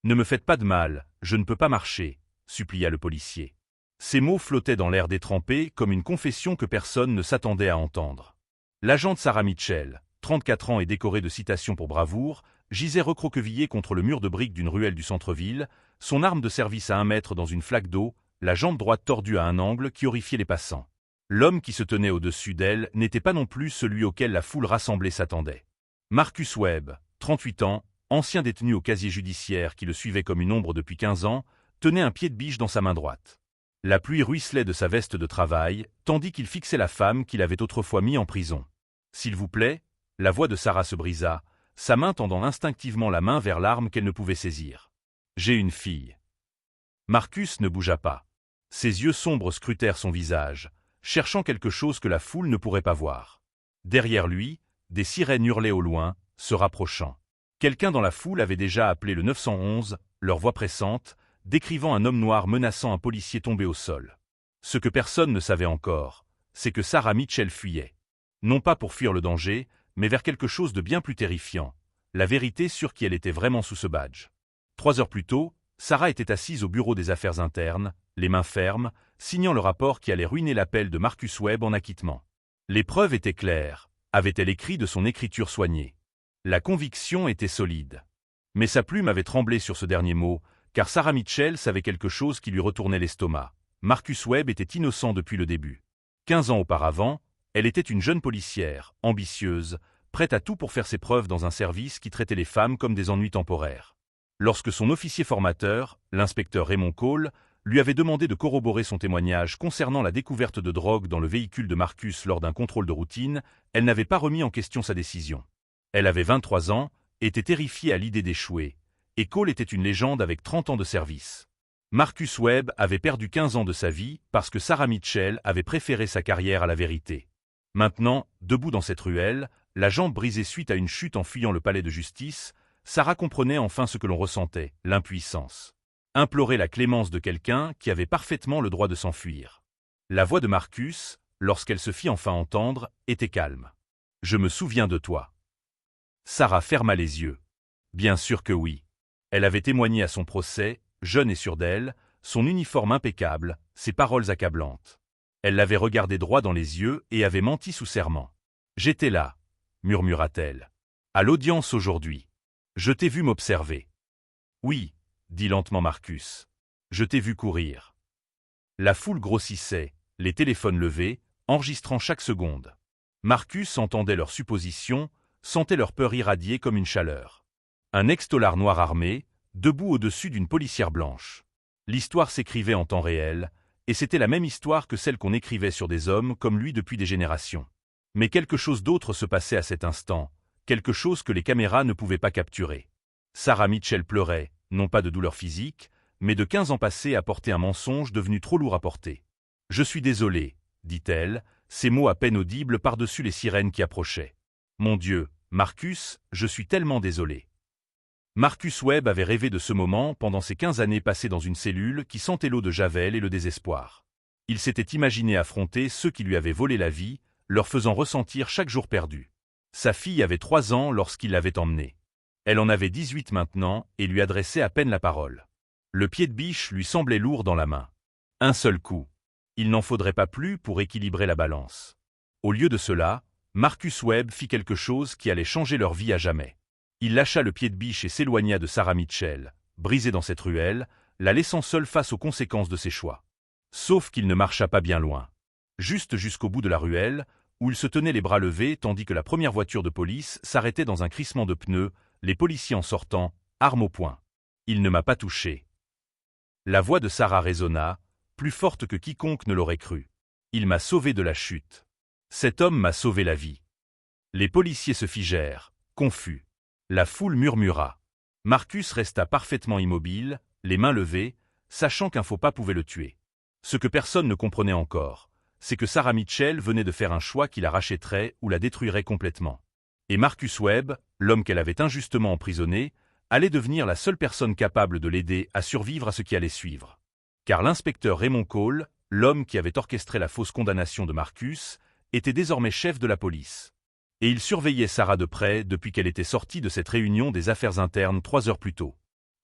Ne me faites pas de mal, je ne peux pas marcher, supplia le policier. Ces mots flottaient dans l'air détrempé comme une confession que personne ne s'attendait à entendre. L'agente Sarah Mitchell, 34 ans et décorée de citations pour bravoure, gisait recroquevillée contre le mur de briques d'une ruelle du centre-ville, son arme de service à 1 mètre dans une flaque d'eau, la jambe droite tordue à un angle qui horrifiait les passants. L'homme qui se tenait au-dessus d'elle n'était pas non plus celui auquel la foule rassemblée s'attendait. Marcus Webb, 38 ans, ancien détenu au casier judiciaire qui le suivait comme une ombre depuis 15 ans, tenait un pied de biche dans sa main droite. La pluie ruisselait de sa veste de travail, tandis qu'il fixait la femme qu'il avait autrefois mis en prison. « S'il vous plaît » la voix de Sarah se brisa, sa main tendant instinctivement la main vers l'arme qu'elle ne pouvait saisir. « J'ai une fille. » Marcus ne bougea pas. Ses yeux sombres scrutèrent son visage, cherchant quelque chose que la foule ne pourrait pas voir. Derrière lui, des sirènes hurlaient au loin, se rapprochant. Quelqu'un dans la foule avait déjà appelé le 911, leur voix pressante, décrivant un homme noir menaçant un policier tombé au sol. Ce que personne ne savait encore, c'est que Sarah Mitchell fuyait. Non pas pour fuir le danger, mais vers quelque chose de bien plus terrifiant, la vérité sur qui elle était vraiment sous ce badge. 3 heures plus tôt, Sarah était assise au bureau des affaires internes, les mains fermes, signant le rapport qui allait ruiner l'appel de Marcus Webb en acquittement. Les preuves étaient claires, avait-elle écrit de son écriture soignée. La conviction était solide. Mais sa plume avait tremblé sur ce dernier mot, car Sarah Mitchell savait quelque chose qui lui retournait l'estomac. Marcus Webb était innocent depuis le début. 15 ans auparavant, elle était une jeune policière, ambitieuse, prête à tout pour faire ses preuves dans un service qui traitait les femmes comme des ennuis temporaires. Lorsque son officier formateur, l'inspecteur Raymond Cole, lui avait demandé de corroborer son témoignage concernant la découverte de drogue dans le véhicule de Marcus lors d'un contrôle de routine, elle n'avait pas remis en question sa décision. Elle avait 23 ans, était terrifiée à l'idée d'échouer, et Cole était une légende avec 30 ans de service. Marcus Webb avait perdu 15 ans de sa vie parce que Sarah Mitchell avait préféré sa carrière à la vérité. Maintenant, debout dans cette ruelle, la jambe brisée suite à une chute en fuyant le palais de justice, Sarah comprenait enfin ce que l'on ressentait, l'impuissance. Implorer la clémence de quelqu'un qui avait parfaitement le droit de s'enfuir. La voix de Marcus, lorsqu'elle se fit enfin entendre, était calme. « Je me souviens de toi. » Sarah ferma les yeux. Bien sûr que oui. Elle avait témoigné à son procès, jeune et sûre d'elle, son uniforme impeccable, ses paroles accablantes. Elle l'avait regardé droit dans les yeux et avait menti sous serment. « J'étais là, » murmura-t-elle. « À l'audience aujourd'hui. Je t'ai vu m'observer. »« Oui, » dit lentement Marcus. « Je t'ai vu courir. » La foule grossissait, les téléphones levés, enregistrant chaque seconde. Marcus entendait leurs suppositions, sentait leur peur irradier comme une chaleur. Un ex-tolard noir armé, debout au-dessus d'une policière blanche. L'histoire s'écrivait en temps réel, et c'était la même histoire que celle qu'on écrivait sur des hommes comme lui depuis des générations. Mais quelque chose d'autre se passait à cet instant, quelque chose que les caméras ne pouvaient pas capturer. Sarah Mitchell pleurait, non pas de douleur physique, mais de 15 ans passés à porter un mensonge devenu trop lourd à porter. « Je suis désolée, » dit-elle, ces mots à peine audibles par-dessus les sirènes qui approchaient. « Mon Dieu, Marcus, je suis tellement désolée. » Marcus Webb avait rêvé de ce moment pendant ces 15 années passées dans une cellule qui sentait l'eau de Javel et le désespoir. Il s'était imaginé affronter ceux qui lui avaient volé la vie, leur faisant ressentir chaque jour perdu. Sa fille avait 3 ans lorsqu'il l'avait emmenée. Elle en avait 18 maintenant et lui adressait à peine la parole. Le pied de biche lui semblait lourd dans la main. Un seul coup. Il n'en faudrait pas plus pour équilibrer la balance. Au lieu de cela, Marcus Webb fit quelque chose qui allait changer leur vie à jamais. Il lâcha le pied de biche et s'éloigna de Sarah Mitchell, brisée dans cette ruelle, la laissant seule face aux conséquences de ses choix. Sauf qu'il ne marcha pas bien loin. Juste jusqu'au bout de la ruelle, où il se tenait les bras levés tandis que la première voiture de police s'arrêtait dans un crissement de pneus, les policiers en sortant, armes au poing. « Il ne m'a pas touché. » La voix de Sarah résonna, plus forte que quiconque ne l'aurait cru. « Il m'a sauvé de la chute. Cet homme m'a sauvé la vie. » Les policiers se figèrent, confus. La foule murmura. Marcus resta parfaitement immobile, les mains levées, sachant qu'un faux pas pouvait le tuer. Ce que personne ne comprenait encore, c'est que Sarah Mitchell venait de faire un choix qui la rachèterait ou la détruirait complètement. Et Marcus Webb, l'homme qu'elle avait injustement emprisonné, allait devenir la seule personne capable de l'aider à survivre à ce qui allait suivre. Car l'inspecteur Raymond Cole, l'homme qui avait orchestré la fausse condamnation de Marcus, était désormais chef de la police. Et il surveillait Sarah de près depuis qu'elle était sortie de cette réunion des affaires internes 3 heures plus tôt.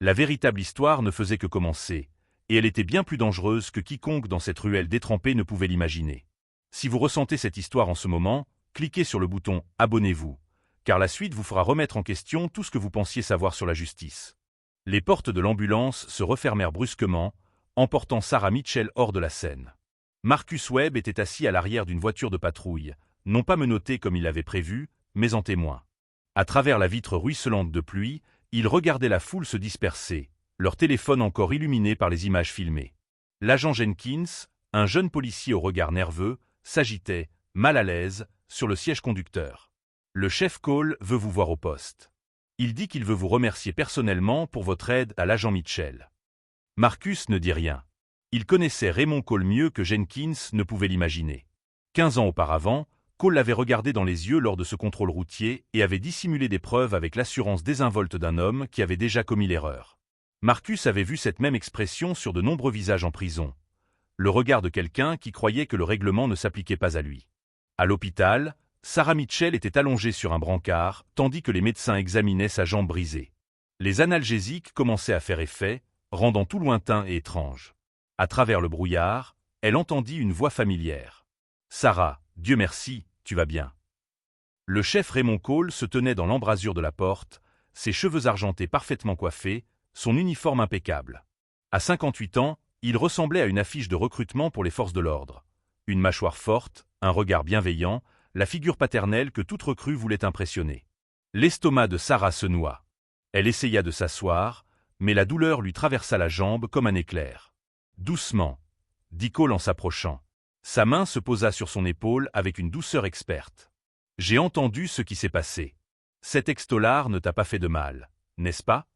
La véritable histoire ne faisait que commencer, et elle était bien plus dangereuse que quiconque dans cette ruelle détrempée ne pouvait l'imaginer. Si vous ressentez cette histoire en ce moment, cliquez sur le bouton « Abonnez-vous », car la suite vous fera remettre en question tout ce que vous pensiez savoir sur la justice. Les portes de l'ambulance se refermèrent brusquement, emportant Sarah Mitchell hors de la scène. Marcus Webb était assis à l'arrière d'une voiture de patrouille, non pas menotté comme il l'avait prévu, mais en témoin. À travers la vitre ruisselante de pluie, il regardait la foule se disperser, leur téléphone encore illuminé par les images filmées. L'agent Jenkins, un jeune policier au regard nerveux, s'agitait, mal à l'aise, sur le siège conducteur. Le chef Cole veut vous voir au poste. Il dit qu'il veut vous remercier personnellement pour votre aide à l'agent Mitchell. Marcus ne dit rien. Il connaissait Raymond Cole mieux que Jenkins ne pouvait l'imaginer. 15 ans auparavant, Cole l'avait regardé dans les yeux lors de ce contrôle routier et avait dissimulé des preuves avec l'assurance désinvolte d'un homme qui avait déjà commis l'erreur. Marcus avait vu cette même expression sur de nombreux visages en prison. Le regard de quelqu'un qui croyait que le règlement ne s'appliquait pas à lui. À l'hôpital, Sarah Mitchell était allongée sur un brancard, tandis que les médecins examinaient sa jambe brisée. Les analgésiques commençaient à faire effet, rendant tout lointain et étrange. À travers le brouillard, elle entendit une voix familière. « Sarah, Dieu merci, tu vas bien. » Le chef Raymond Cole se tenait dans l'embrasure de la porte, ses cheveux argentés parfaitement coiffés, son uniforme impeccable. À 58 ans, il ressemblait à une affiche de recrutement pour les forces de l'ordre. Une mâchoire forte, un regard bienveillant, la figure paternelle que toute recrue voulait impressionner. L'estomac de Sarah se noua. Elle essaya de s'asseoir, mais la douleur lui traversa la jambe comme un éclair. « Doucement », dit Cole en s'approchant. Sa main se posa sur son épaule avec une douceur experte. « J'ai entendu ce qui s'est passé. Cet extolar ne t'a pas fait de mal, n'est-ce pas ? »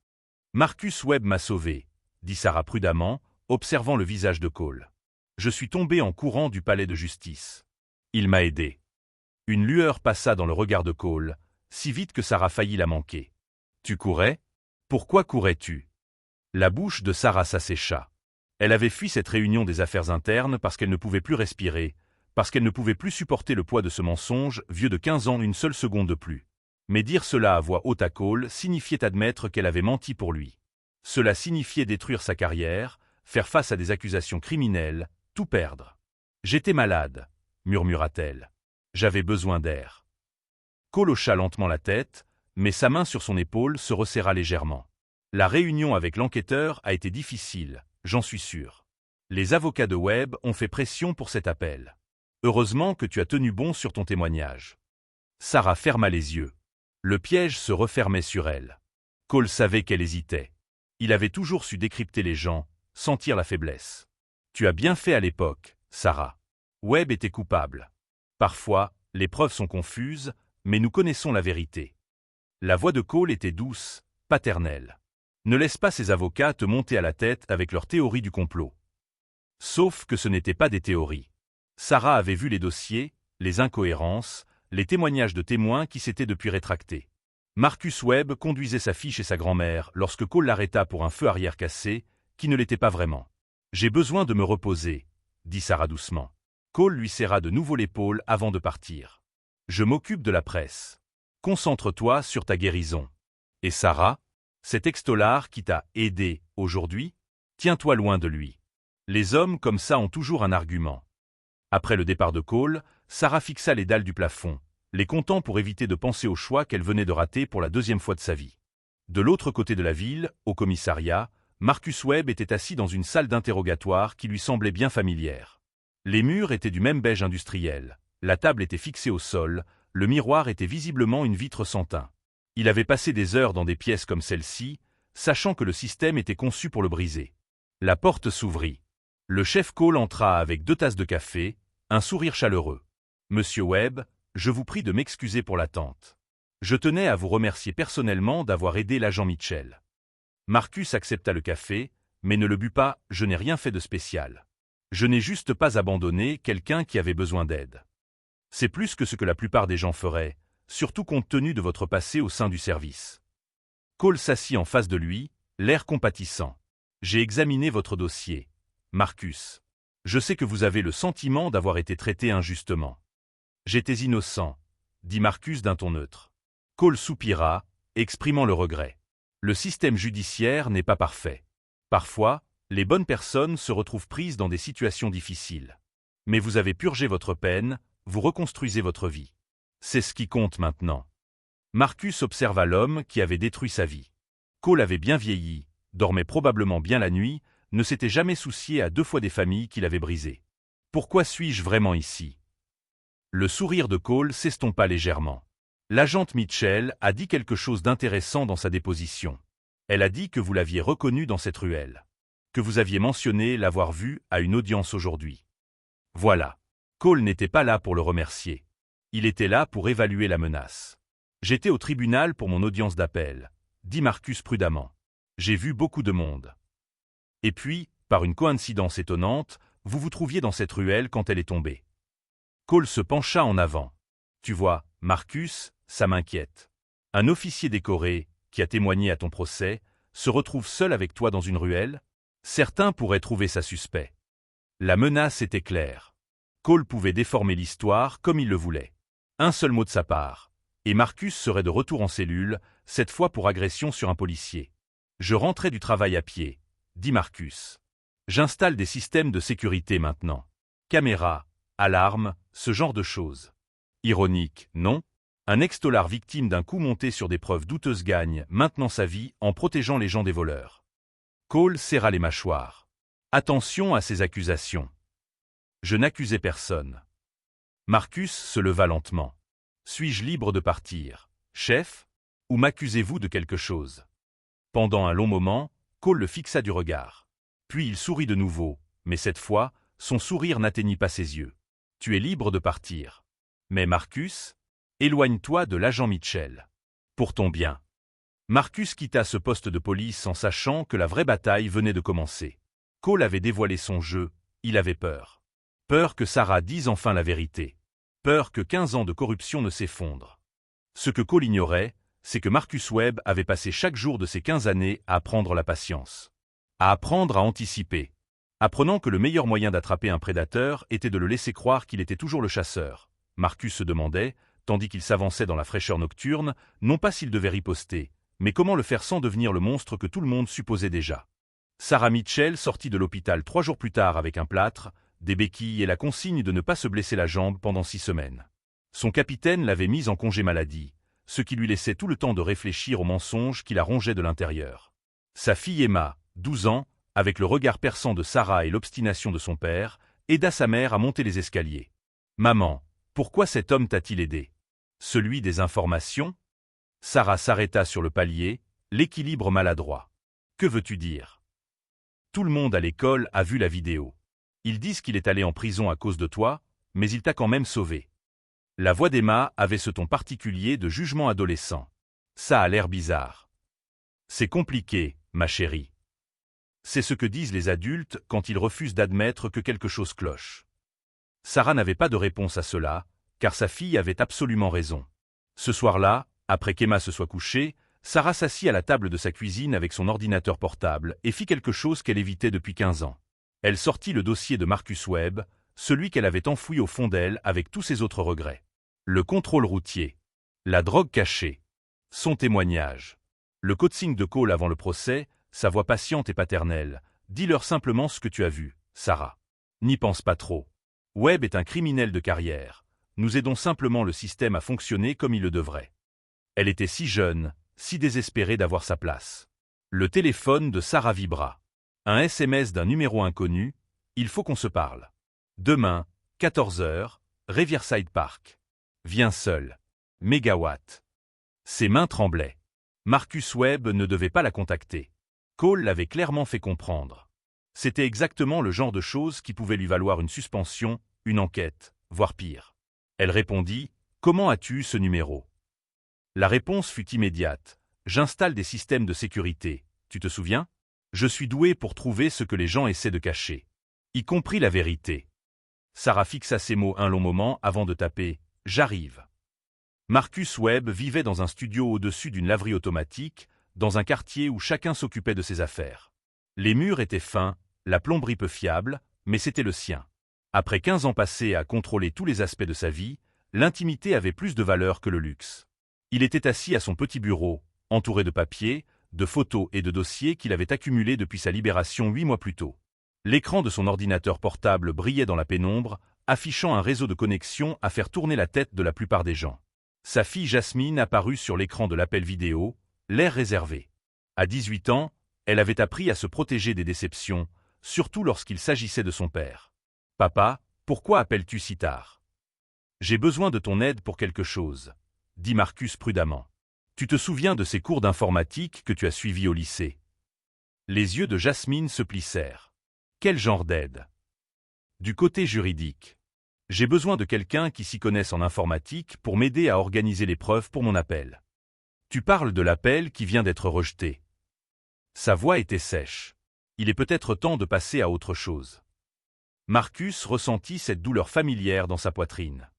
« Marcus Webb m'a sauvé, » dit Sarah prudemment, observant le visage de Cole. « Je suis tombé en courant du palais de justice. Il m'a aidé. » Une lueur passa dans le regard de Cole, si vite que Sarah faillit la manquer. « Tu courais ? Pourquoi courais-tu » La bouche de Sarah s'assécha. Elle avait fui cette réunion des affaires internes parce qu'elle ne pouvait plus respirer, parce qu'elle ne pouvait plus supporter le poids de ce mensonge, vieux de 15 ans une seule seconde de plus. Mais dire cela à voix haute à Cole signifiait admettre qu'elle avait menti pour lui. Cela signifiait détruire sa carrière, faire face à des accusations criminelles, tout perdre. « J'étais malade, » murmura-t-elle. « J'avais besoin d'air. » Cole hocha lentement la tête, mais sa main sur son épaule se resserra légèrement. La réunion avec l'enquêteur a été difficile, j'en suis sûr. Les avocats de Webb ont fait pression pour cet appel. Heureusement que tu as tenu bon sur ton témoignage. Sarah ferma les yeux. Le piège se refermait sur elle. Cole savait qu'elle hésitait. Il avait toujours su décrypter les gens, sentir la faiblesse. Tu as bien fait à l'époque, Sarah. Webb était coupable. Parfois, les preuves sont confuses, mais nous connaissons la vérité. La voix de Cole était douce, paternelle. Ne laisse pas ces avocats te monter à la tête avec leurs théories du complot. Sauf que ce n'étaient pas des théories. Sarah avait vu les dossiers, les incohérences, les témoignages de témoins qui s'étaient depuis rétractés. Marcus Webb conduisait sa fille chez sa grand-mère lorsque Cole l'arrêta pour un feu arrière cassé, qui ne l'était pas vraiment. « J'ai besoin de me reposer, » dit Sarah doucement. Cole lui serra de nouveau l'épaule avant de partir. « Je m'occupe de la presse. Concentre-toi sur ta guérison. Et Sarah, cet extolar qui t'a aidé aujourd'hui, tiens-toi loin de lui. Les hommes comme ça ont toujours un argument. » Après le départ de Cole, Sarah fixa les dalles du plafond, les comptant pour éviter de penser au choix qu'elle venait de rater pour la deuxième fois de sa vie. De l'autre côté de la ville, au commissariat, Marcus Webb était assis dans une salle d'interrogatoire qui lui semblait bien familière. Les murs étaient du même beige industriel, la table était fixée au sol, le miroir était visiblement une vitre sans teint. Il avait passé des heures dans des pièces comme celle-ci, sachant que le système était conçu pour le briser. La porte s'ouvrit. Le chef Cole entra avec 2 tasses de café, un sourire chaleureux. « Monsieur Webb, je vous prie de m'excuser pour l'attente. Je tenais à vous remercier personnellement d'avoir aidé l'agent Mitchell. » Marcus accepta le café, mais ne le but pas, « Je n'ai rien fait de spécial. Je n'ai juste pas abandonné quelqu'un qui avait besoin d'aide. C'est plus que ce que la plupart des gens feraient, surtout compte tenu de votre passé au sein du service. » Cole s'assit en face de lui, l'air compatissant. « J'ai examiné votre dossier, Marcus. Je sais que vous avez le sentiment d'avoir été traité injustement. » « J'étais innocent, » dit Marcus d'un ton neutre. Cole soupira, exprimant le regret. Le système judiciaire n'est pas parfait. Parfois, les bonnes personnes se retrouvent prises dans des situations difficiles. Mais vous avez purgé votre peine, vous reconstruisez votre vie. C'est ce qui compte maintenant. Marcus observa l'homme qui avait détruit sa vie. Cole avait bien vieilli, dormait probablement bien la nuit, ne s'était jamais soucié à 2 fois des familles qu'il avait brisées. Pourquoi suis-je vraiment ici? Le sourire de Cole s'estompa légèrement. L'agente Mitchell a dit quelque chose d'intéressant dans sa déposition. Elle a dit que vous l'aviez reconnu dans cette ruelle. Que vous aviez mentionné l'avoir vu à une audience aujourd'hui. Voilà. Cole n'était pas là pour le remercier. Il était là pour évaluer la menace. J'étais au tribunal pour mon audience d'appel, dit Marcus prudemment. J'ai vu beaucoup de monde. Et puis, par une coïncidence étonnante, vous vous trouviez dans cette ruelle quand elle est tombée. Cole se pencha en avant. Tu vois, Marcus, ça m'inquiète. Un officier décoré, qui a témoigné à ton procès, se retrouve seul avec toi dans une ruelle? Certains pourraient trouver ça suspect. La menace était claire. Cole pouvait déformer l'histoire comme il le voulait. Un seul mot de sa part, et Marcus serait de retour en cellule, cette fois pour agression sur un policier. Je rentrais du travail à pied, dit Marcus. J'installe des systèmes de sécurité maintenant. Caméras, alarmes, ce genre de choses. Ironique, non? Un ex-tolard victime d'un coup monté sur des preuves douteuses gagne maintenant sa vie en protégeant les gens des voleurs. Cole serra les mâchoires. Attention à ces accusations. Je n'accusais personne. Marcus se leva lentement. Suis-je libre de partir, chef? Ou m'accusez-vous de quelque chose? Pendant un long moment, Cole le fixa du regard. Puis il sourit de nouveau, mais cette fois, son sourire n'atteignit pas ses yeux. Tu es libre de partir. Mais Marcus, éloigne-toi de l'agent Mitchell. Pour ton bien. Marcus quitta ce poste de police en sachant que la vraie bataille venait de commencer. Cole avait dévoilé son jeu, il avait peur. Peur que Sarah dise enfin la vérité. Peur que 15 ans de corruption ne s'effondrent. Ce que Cole ignorait, c'est que Marcus Webb avait passé chaque jour de ces 15 années à apprendre la patience. À apprendre à anticiper. Apprenant que le meilleur moyen d'attraper un prédateur était de le laisser croire qu'il était toujours le chasseur. Marcus se demandait, tandis qu'il s'avançait dans la fraîcheur nocturne, non pas s'il devait riposter, mais comment le faire sans devenir le monstre que tout le monde supposait déjà. Sarah Mitchell sortit de l'hôpital 3 jours plus tard avec un plâtre, des béquilles et la consigne de ne pas se blesser la jambe pendant 6 semaines. Son capitaine l'avait mise en congé maladie, ce qui lui laissait tout le temps de réfléchir aux mensonges qui la rongeaient de l'intérieur. Sa fille Emma, 12 ans, avec le regard perçant de Sarah et l'obstination de son père, aida sa mère à monter les escaliers. « Maman, pourquoi cet homme t'a-t-il aidé? Celui des informations ?» Sarah s'arrêta sur le palier, l'équilibre maladroit. « Que veux-tu dire? Tout le monde à l'école a vu la vidéo. Ils disent qu'il est allé en prison à cause de toi, mais il t'a quand même sauvé. » La voix d'Emma avait ce ton particulier de jugement adolescent. « Ça a l'air bizarre. »« C'est compliqué, ma chérie. C'est ce que disent les adultes quand ils refusent d'admettre que quelque chose cloche. » Sarah n'avait pas de réponse à cela, car sa fille avait absolument raison. Ce soir-là, après qu'Emma se soit couchée, Sarah s'assit à la table de sa cuisine avec son ordinateur portable et fit quelque chose qu'elle évitait depuis 15 ans. Elle sortit le dossier de Marcus Webb, celui qu'elle avait enfoui au fond d'elle avec tous ses autres regrets. Le contrôle routier. La drogue cachée. Son témoignage. Le coaching de Cole avant le procès, sa voix patiente et paternelle. Dis-leur simplement ce que tu as vu, Sarah. N'y pense pas trop. Webb est un criminel de carrière. Nous aidons simplement le système à fonctionner comme il le devrait. Elle était si jeune, si désespérée d'avoir sa place. Le téléphone de Sarah vibra. Un SMS d'un numéro inconnu. Il faut qu'on se parle. Demain, 14 h, Riverside Park. Viens seul. Mégawatt. Ses mains tremblaient. Marcus Webb ne devait pas la contacter. Cole l'avait clairement fait comprendre. C'était exactement le genre de choses qui pouvait lui valoir une suspension, une enquête, voire pire. Elle répondit « Comment as-tu eu ce numéro ?» La réponse fut immédiate. « J'installe des systèmes de sécurité. Tu te souviens? Je suis doué pour trouver ce que les gens essaient de cacher. Y compris la vérité. » Sarah fixa ces mots un long moment avant de taper « J'arrive ». Marcus Webb vivait dans un studio au-dessus d'une laverie automatique, dans un quartier où chacun s'occupait de ses affaires. Les murs étaient fins, la plomberie peu fiable, mais c'était le sien. Après 15 ans passés à contrôler tous les aspects de sa vie, l'intimité avait plus de valeur que le luxe. Il était assis à son petit bureau, entouré de papiers, de photos et de dossiers qu'il avait accumulés depuis sa libération 8 mois plus tôt. L'écran de son ordinateur portable brillait dans la pénombre, affichant un réseau de connexion à faire tourner la tête de la plupart des gens. Sa fille Jasmine apparut sur l'écran de l'appel vidéo, l'air réservé. À 18 ans, elle avait appris à se protéger des déceptions, surtout lorsqu'il s'agissait de son père. « Papa, pourquoi appelles-tu si tard ? » « J'ai besoin de ton aide pour quelque chose, » dit Marcus prudemment. « Tu te souviens de ces cours d'informatique que tu as suivis au lycée ? » Les yeux de Jasmine se plissèrent. « Quel genre d'aide ? » ?»« Du côté juridique. J'ai besoin de quelqu'un qui s'y connaisse en informatique pour m'aider à organiser les preuves pour mon appel. »« Tu parles de l'appel qui vient d'être rejeté. » Sa voix était sèche. Il est peut-être temps de passer à autre chose. Marcus ressentit cette douleur familière dans sa poitrine.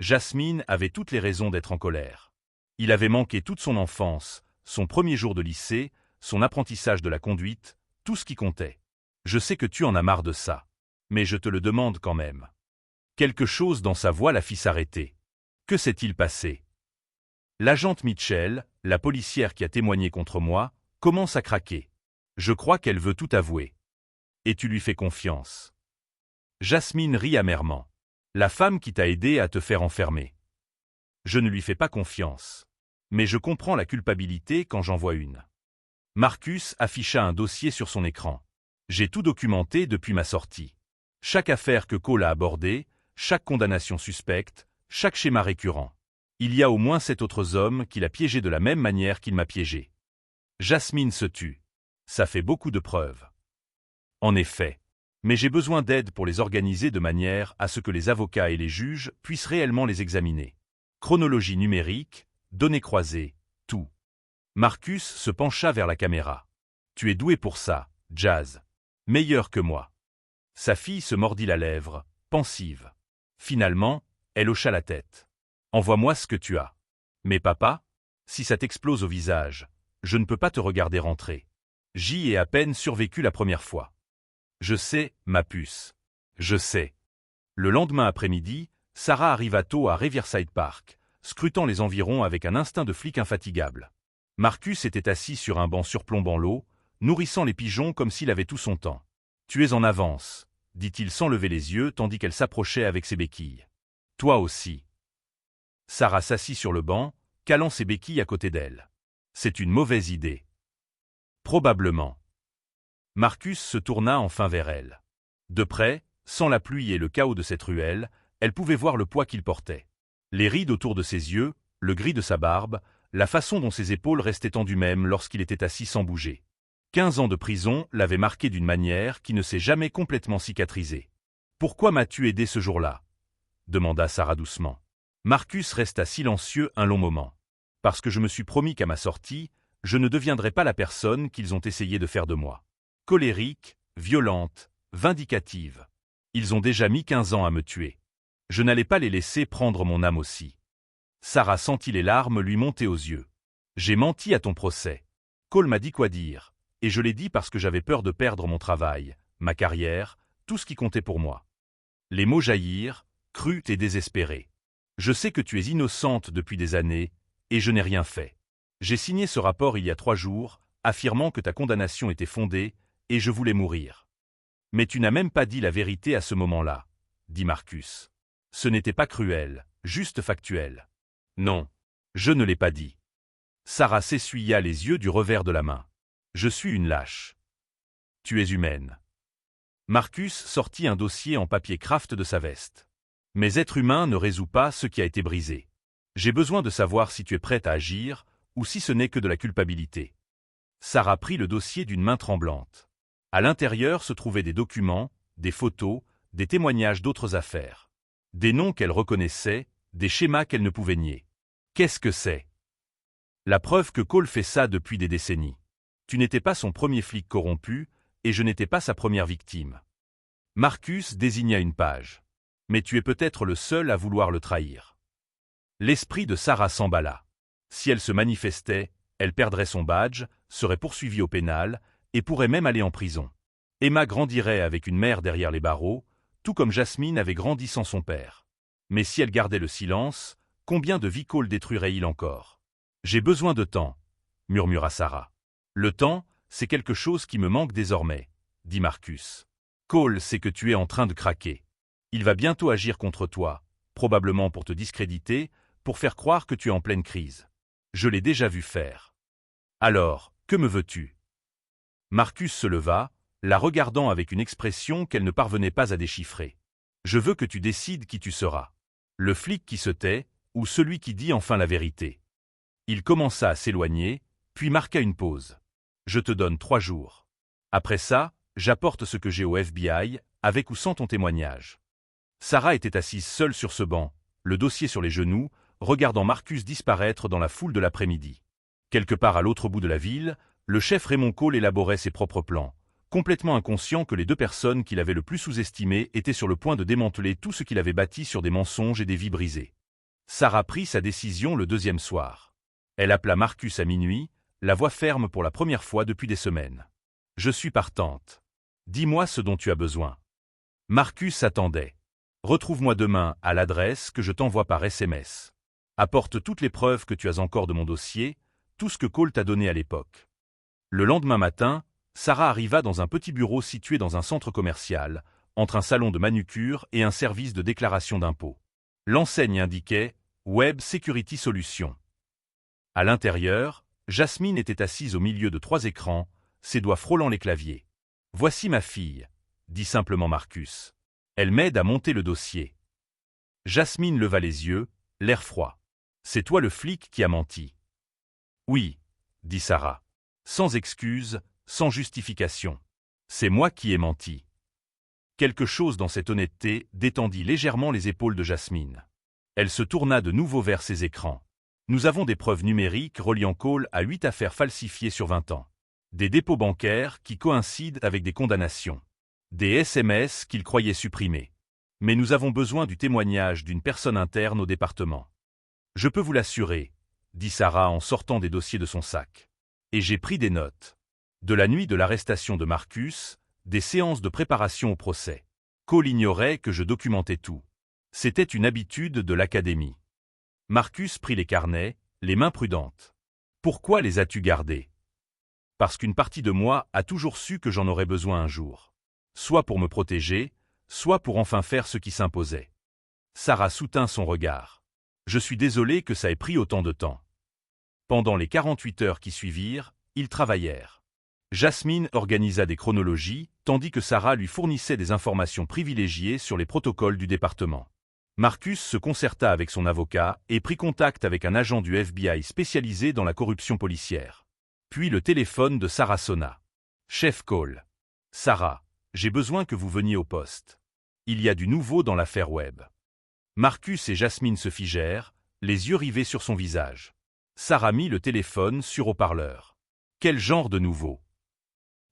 Jasmine avait toutes les raisons d'être en colère. Il avait manqué toute son enfance, son premier jour de lycée, son apprentissage de la conduite, tout ce qui comptait. « Je sais que tu en as marre de ça. Mais je te le demande quand même. » Quelque chose dans sa voix la fit s'arrêter. Que s'est-il passé ? L'agente Mitchell, la policière qui a témoigné contre moi, commence à craquer. Je crois qu'elle veut tout avouer. Et tu lui fais confiance. Jasmine rit amèrement. La femme qui t'a aidé à te faire enfermer. Je ne lui fais pas confiance. Mais je comprends la culpabilité quand j'en vois une. Marcus afficha un dossier sur son écran. J'ai tout documenté depuis ma sortie. Chaque affaire que Cole a abordée, chaque condamnation suspecte, chaque schéma récurrent. Il y a au moins 7 autres hommes qu'il a piégés de la même manière qu'il m'a piégé. Jasmine se tut. Ça fait beaucoup de preuves. En effet. Mais j'ai besoin d'aide pour les organiser de manière à ce que les avocats et les juges puissent réellement les examiner. Chronologie numérique, données croisées, tout. Marcus se pencha vers la caméra. Tu es doué pour ça, Jazz. Meilleur que moi. Sa fille se mordit la lèvre, pensive. Finalement, elle hocha la tête. Envoie-moi ce que tu as. Mais papa, si ça t'explose au visage, je ne peux pas te regarder rentrer. J'y ai à peine survécu la première fois. Je sais, ma puce. Je sais. Le lendemain après-midi, Sarah arriva tôt à Riverside Park, scrutant les environs avec un instinct de flic infatigable. Marcus était assis sur un banc surplombant l'eau, nourrissant les pigeons comme s'il avait tout son temps. « Tu es en avance, » dit-il sans lever les yeux tandis qu'elle s'approchait avec ses béquilles. « Toi aussi. » Sarah s'assit sur le banc, calant ses béquilles à côté d'elle. « C'est une mauvaise idée. » Probablement. Marcus se tourna enfin vers elle. De près, sans la pluie et le chaos de cette ruelle, elle pouvait voir le poids qu'il portait. Les rides autour de ses yeux, le gris de sa barbe, la façon dont ses épaules restaient tendues même lorsqu'il était assis sans bouger. 15 ans de prison l'avaient marqué d'une manière qui ne s'est jamais complètement cicatrisée. « Pourquoi m'as-tu aidé ce jour-là » demanda Sarah doucement. Marcus resta silencieux un long moment. « Parce que je me suis promis qu'à ma sortie, je ne deviendrai pas la personne qu'ils ont essayé de faire de moi. Colérique, violente, vindicative. Ils ont déjà mis 15 ans à me tuer. Je n'allais pas les laisser prendre mon âme aussi. » Sarah sentit les larmes lui monter aux yeux. « J'ai menti à ton procès. Cole m'a dit quoi dire, et je l'ai dit parce que j'avais peur de perdre mon travail, ma carrière, tout ce qui comptait pour moi. » Les mots jaillirent, crus et désespérés. « Je sais que tu es innocente depuis des années, et je n'ai rien fait. J'ai signé ce rapport il y a 3 jours, affirmant que ta condamnation était fondée, et je voulais mourir. Mais tu n'as même pas dit la vérité à ce moment-là, » dit Marcus. « Ce n'était pas cruel, juste factuel. » « Non, je ne l'ai pas dit. » Sarah s'essuya les yeux du revers de la main. « Je suis une lâche. Tu es humaine. » Marcus sortit un dossier en papier craft de sa veste. « Mais être humain ne résout pas ce qui a été brisé. J'ai besoin de savoir si tu es prête à agir, ou si ce n'est que de la culpabilité. » Sarah prit le dossier d'une main tremblante. À l'intérieur se trouvaient des documents, des photos, des témoignages d'autres affaires. Des noms qu'elle reconnaissait, des schémas qu'elle ne pouvait nier. Qu'est-ce que c'est ? La preuve que Cole fait ça depuis des décennies. Tu n'étais pas son premier flic corrompu, et je n'étais pas sa première victime. Marcus désigna une page. Mais tu es peut-être le seul à vouloir le trahir. L'esprit de Sarah s'emballa. Si elle se manifestait, elle perdrait son badge, serait poursuivie au pénal, et pourrait même aller en prison. Emma grandirait avec une mère derrière les barreaux, tout comme Jasmine avait grandi sans son père. Mais si elle gardait le silence, combien de vies Cole détruirait-il encore ? J'ai besoin de temps, murmura Sarah. Le temps, c'est quelque chose qui me manque désormais, dit Marcus. Cole sait que tu es en train de craquer. Il va bientôt agir contre toi, probablement pour te discréditer, pour faire croire que tu es en pleine crise. Je l'ai déjà vu faire. Alors, que me veux-tu? Marcus se leva, la regardant avec une expression qu'elle ne parvenait pas à déchiffrer. Je veux que tu décides qui tu seras. Le flic qui se tait, ou celui qui dit enfin la vérité. Il commença à s'éloigner, puis marqua une pause. Je te donne 3 jours. Après ça, j'apporte ce que j'ai au FBI, avec ou sans ton témoignage. Sarah était assise seule sur ce banc, le dossier sur les genoux, regardant Marcus disparaître dans la foule de l'après-midi. Quelque part à l'autre bout de la ville, le chef Raymond Cole élaborait ses propres plans, complètement inconscient que les 2 personnes qu'il avait le plus sous-estimées étaient sur le point de démanteler tout ce qu'il avait bâti sur des mensonges et des vies brisées. Sarah prit sa décision le 2e soir. Elle appela Marcus à minuit, la voix ferme pour la première fois depuis des semaines. « Je suis partante. Dis-moi ce dont tu as besoin. » Marcus attendait. « Retrouve-moi demain à l'adresse que je t'envoie par SMS. Apporte toutes les preuves que tu as encore de mon dossier, tout ce que Cole t'a donné à l'époque. » Le lendemain matin, Sarah arriva dans un petit bureau situé dans un centre commercial, entre un salon de manucure et un service de déclaration d'impôts. L'enseigne indiquait « Web Security Solutions ». À l'intérieur, Jasmine était assise au milieu de 3 écrans, ses doigts frôlant les claviers. « Voici ma fille », dit simplement Marcus. « Elle m'aide à monter le dossier. » Jasmine leva les yeux, l'air froid. « C'est toi le flic qui a menti. »« Oui, » dit Sarah. Sans excuse, sans justification. « C'est moi qui ai menti. » Quelque chose dans cette honnêteté détendit légèrement les épaules de Jasmine. Elle se tourna de nouveau vers ses écrans. Nous avons des preuves numériques reliant Cole à 8 affaires falsifiées sur 20 ans. Des dépôts bancaires qui coïncident avec des condamnations. Des SMS qu'il croyait supprimés. Mais nous avons besoin du témoignage d'une personne interne au département. Je peux vous l'assurer, dit Sarah en sortant des dossiers de son sac. Et j'ai pris des notes. De la nuit de l'arrestation de Marcus, des séances de préparation au procès. Cole ignorait que je documentais tout. C'était une habitude de l'académie. Marcus prit les carnets, les mains prudentes. Pourquoi les as-tu gardés? Parce qu'une partie de moi a toujours su que j'en aurais besoin un jour. Soit pour me protéger, soit pour enfin faire ce qui s'imposait. Sarah soutint son regard. Je suis désolé que ça ait pris autant de temps. Pendant les 48 heures qui suivirent, ils travaillèrent. Jasmine organisa des chronologies, tandis que Sarah lui fournissait des informations privilégiées sur les protocoles du département. Marcus se concerta avec son avocat et prit contact avec un agent du FBI spécialisé dans la corruption policière. Puis le téléphone de Sarah sonna. « Chef Cole. Sarah, j'ai besoin que vous veniez au poste. Il y a du nouveau dans l'affaire Webb. » Marcus et Jasmine se figèrent, les yeux rivés sur son visage. Sarah mit le téléphone sur haut-parleur. « Quel genre de nouveau? »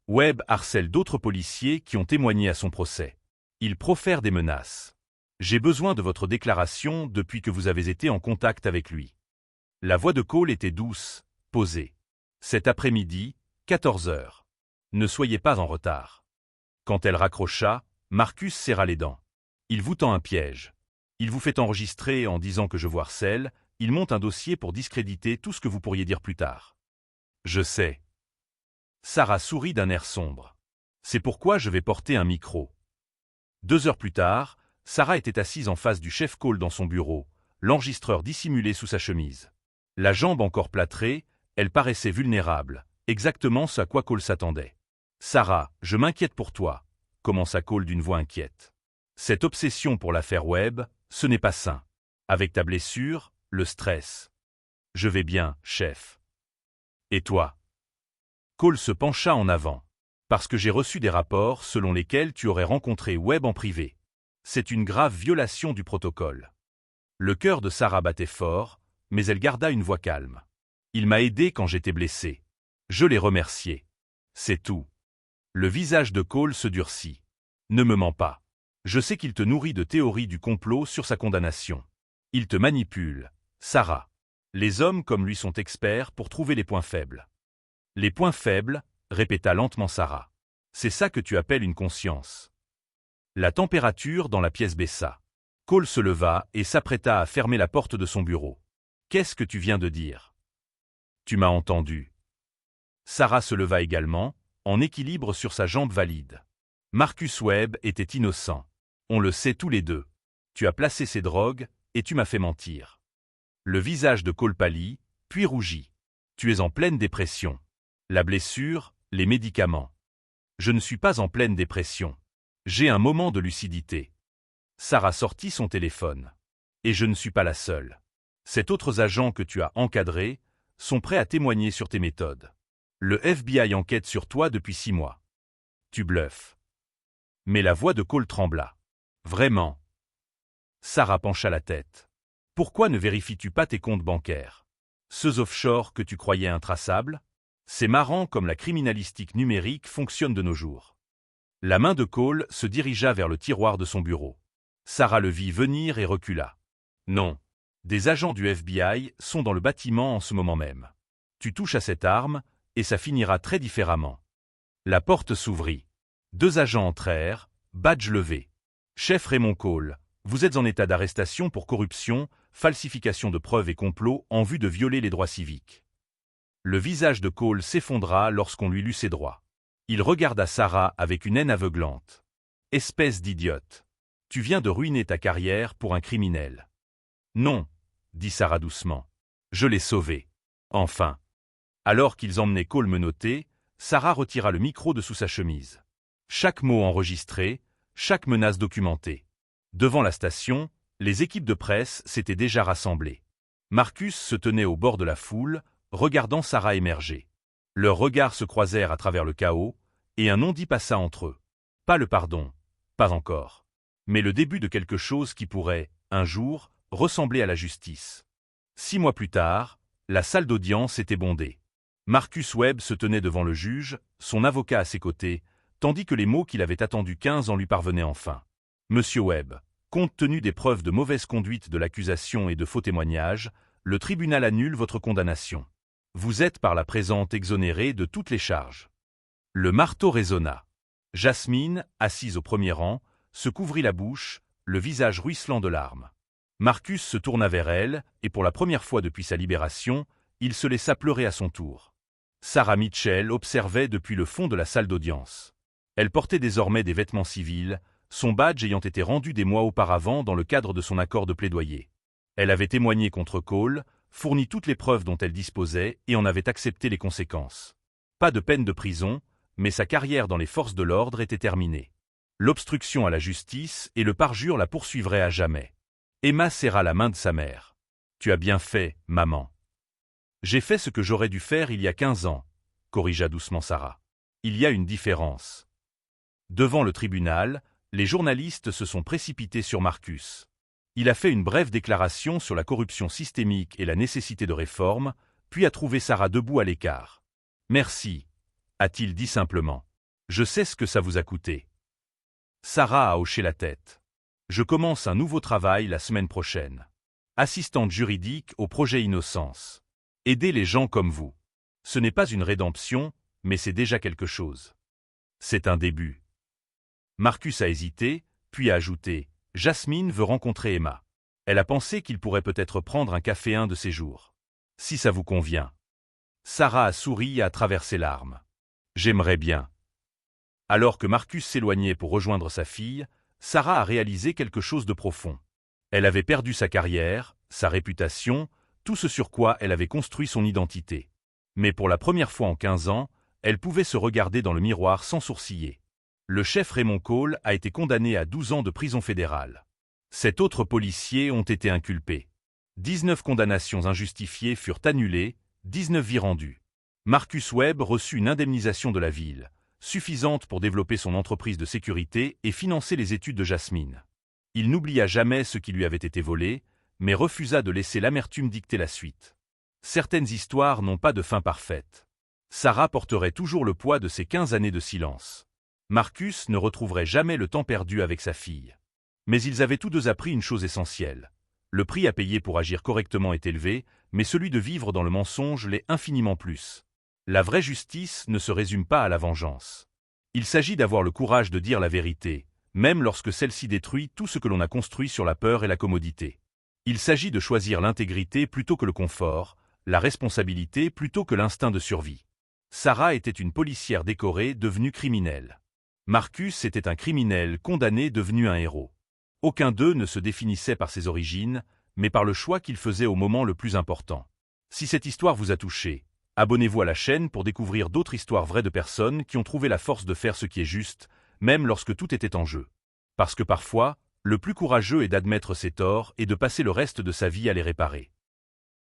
Webb harcèle d'autres policiers qui ont témoigné à son procès. Il profère des menaces. J'ai besoin de votre déclaration depuis que vous avez été en contact avec lui. La voix de Cole était douce, posée. Cet après-midi, 14 heures. Ne soyez pas en retard. Quand elle raccrocha, Marcus serra les dents. Il vous tend un piège. Il vous fait enregistrer en disant que je vous harcèle, il monte un dossier pour discréditer tout ce que vous pourriez dire plus tard. Je sais. Sarah sourit d'un air sombre. C'est pourquoi je vais porter un micro. 2 heures plus tard, Sarah était assise en face du chef Cole dans son bureau, l'enregistreur dissimulé sous sa chemise. La jambe encore plâtrée, elle paraissait vulnérable, exactement ce à quoi Cole s'attendait. « Sarah, je m'inquiète pour toi », commença Cole d'une voix inquiète. « Cette obsession pour l'affaire Webb, ce n'est pas sain. Avec ta blessure, le stress. »« Je vais bien, chef. »« Et toi ?» Cole se pencha en avant. « Parce que j'ai reçu des rapports selon lesquels tu aurais rencontré Webb en privé. C'est une grave violation du protocole. » Le cœur de Sarah battait fort, mais elle garda une voix calme. « Il m'a aidé quand j'étais blessé. Je l'ai remercié. C'est tout. » Le visage de Cole se durcit. « Ne me mens pas. Je sais qu'il te nourrit de théories du complot sur sa condamnation. Il te manipule, Sarah. Les hommes comme lui sont experts pour trouver les points faibles. »« Les points faibles, » répéta lentement Sarah. « C'est ça que tu appelles une conscience. » La température dans la pièce baissa. Cole se leva et s'apprêta à fermer la porte de son bureau. « Qu'est-ce que tu viens de dire ? » « Tu m'as entendu. » Sarah se leva également, en équilibre sur sa jambe valide. Marcus Webb était innocent. On le sait tous les deux. Tu as placé ces drogues, et tu m'as fait mentir. Le visage de Cole pâlit, puis rougit. Tu es en pleine dépression. La blessure, les médicaments. Je ne suis pas en pleine dépression. J'ai un moment de lucidité. Sarah sortit son téléphone. Et je ne suis pas la seule. Ces autres agents que tu as encadrés sont prêts à témoigner sur tes méthodes. Le FBI enquête sur toi depuis 6 mois. Tu bluffes. Mais la voix de Cole trembla. Vraiment. Sarah pencha la tête. Pourquoi ne vérifies-tu pas tes comptes bancaires? Ceux offshore que tu croyais intraçables? C'est marrant comme la criminalistique numérique fonctionne de nos jours. La main de Cole se dirigea vers le tiroir de son bureau. Sarah le vit venir et recula. Non. Des agents du FBI sont dans le bâtiment en ce moment même. Tu touches à cette arme, et ça finira très différemment. La porte s'ouvrit. 2 agents entrèrent, badge levé. Chef Raymond Cole, vous êtes en état d'arrestation pour corruption, falsification de preuves et complot en vue de violer les droits civiques. Le visage de Cole s'effondra lorsqu'on lui lut ses droits. Il regarda Sarah avec une haine aveuglante. Espèce d'idiote. Tu viens de ruiner ta carrière pour un criminel. Non, dit Sarah doucement. Je l'ai sauvé. Enfin. Alors qu'ils emmenaient Cole menotté, Sarah retira le micro de sous sa chemise. Chaque mot enregistré, chaque menace documentée. Devant la station, les équipes de presse s'étaient déjà rassemblées. Marcus se tenait au bord de la foule, regardant Sarah émerger. Leurs regards se croisèrent à travers le chaos, et un non-dit passa entre eux. Pas le pardon, pas encore. Mais le début de quelque chose qui pourrait, un jour, ressembler à la justice. 6 mois plus tard, la salle d'audience était bondée. Marcus Webb se tenait devant le juge, son avocat à ses côtés, tandis que les mots qu'il avait attendus 15 ans lui parvenaient enfin. Monsieur Webb, compte tenu des preuves de mauvaise conduite de l'accusation et de faux témoignages, le tribunal annule votre condamnation. Vous êtes par la présente exonéré de toutes les charges. Le marteau résonna. Jasmine, assise au premier rang, se couvrit la bouche, le visage ruisselant de larmes. Marcus se tourna vers elle, et pour la première fois depuis sa libération, il se laissa pleurer à son tour. Sarah Mitchell observait depuis le fond de la salle d'audience. Elle portait désormais des vêtements civils, son badge ayant été rendu des mois auparavant dans le cadre de son accord de plaidoyer. Elle avait témoigné contre Cole, fourni toutes les preuves dont elle disposait et en avait accepté les conséquences. Pas de peine de prison, mais sa carrière dans les forces de l'ordre était terminée. L'obstruction à la justice et le parjure la poursuivraient à jamais. Emma serra la main de sa mère. « Tu as bien fait, maman. »« J'ai fait ce que j'aurais dû faire il y a 15 ans, » corrigea doucement Sarah. « Il y a une différence. » Devant le tribunal, les journalistes se sont précipités sur Marcus. Il a fait une brève déclaration sur la corruption systémique et la nécessité de réforme, puis a trouvé Sarah debout à l'écart. « Merci, » a-t-il dit simplement. « Je sais ce que ça vous a coûté. » Sarah a hoché la tête. « Je commence un nouveau travail la semaine prochaine. Assistante juridique au projet Innocence. Aider les gens comme vous. Ce n'est pas une rédemption, mais c'est déjà quelque chose. C'est un début. » Marcus a hésité, puis a ajouté « Jasmine veut rencontrer Emma. Elle a pensé qu'il pourrait peut-être prendre un café un de ces jours. Si ça vous convient. » Sarah a souri à travers ses larmes. « J'aimerais bien. » Alors que Marcus s'éloignait pour rejoindre sa fille, Sarah a réalisé quelque chose de profond. Elle avait perdu sa carrière, sa réputation, tout ce sur quoi elle avait construit son identité. Mais pour la première fois en 15 ans, elle pouvait se regarder dans le miroir sans sourciller. Le chef Raymond Cole a été condamné à 12 ans de prison fédérale. 7 autres policiers ont été inculpés. 19 condamnations injustifiées furent annulées, 19 vies rendues. Marcus Webb reçut une indemnisation de la ville, suffisante pour développer son entreprise de sécurité et financer les études de Jasmine. Il n'oublia jamais ce qui lui avait été volé, mais refusa de laisser l'amertume dicter la suite. Certaines histoires n'ont pas de fin parfaite. Sarah porterait toujours le poids de ses 15 années de silence. Marcus ne retrouverait jamais le temps perdu avec sa fille. Mais ils avaient tous deux appris une chose essentielle. Le prix à payer pour agir correctement est élevé, mais celui de vivre dans le mensonge l'est infiniment plus. La vraie justice ne se résume pas à la vengeance. Il s'agit d'avoir le courage de dire la vérité, même lorsque celle-ci détruit tout ce que l'on a construit sur la peur et la commodité. Il s'agit de choisir l'intégrité plutôt que le confort, la responsabilité plutôt que l'instinct de survie. Sarah était une policière décorée devenue criminelle. Marcus était un criminel condamné devenu un héros. Aucun d'eux ne se définissait par ses origines, mais par le choix qu'il faisait au moment le plus important. Si cette histoire vous a touché, abonnez-vous à la chaîne pour découvrir d'autres histoires vraies de personnes qui ont trouvé la force de faire ce qui est juste, même lorsque tout était en jeu. Parce que parfois, le plus courageux est d'admettre ses torts et de passer le reste de sa vie à les réparer.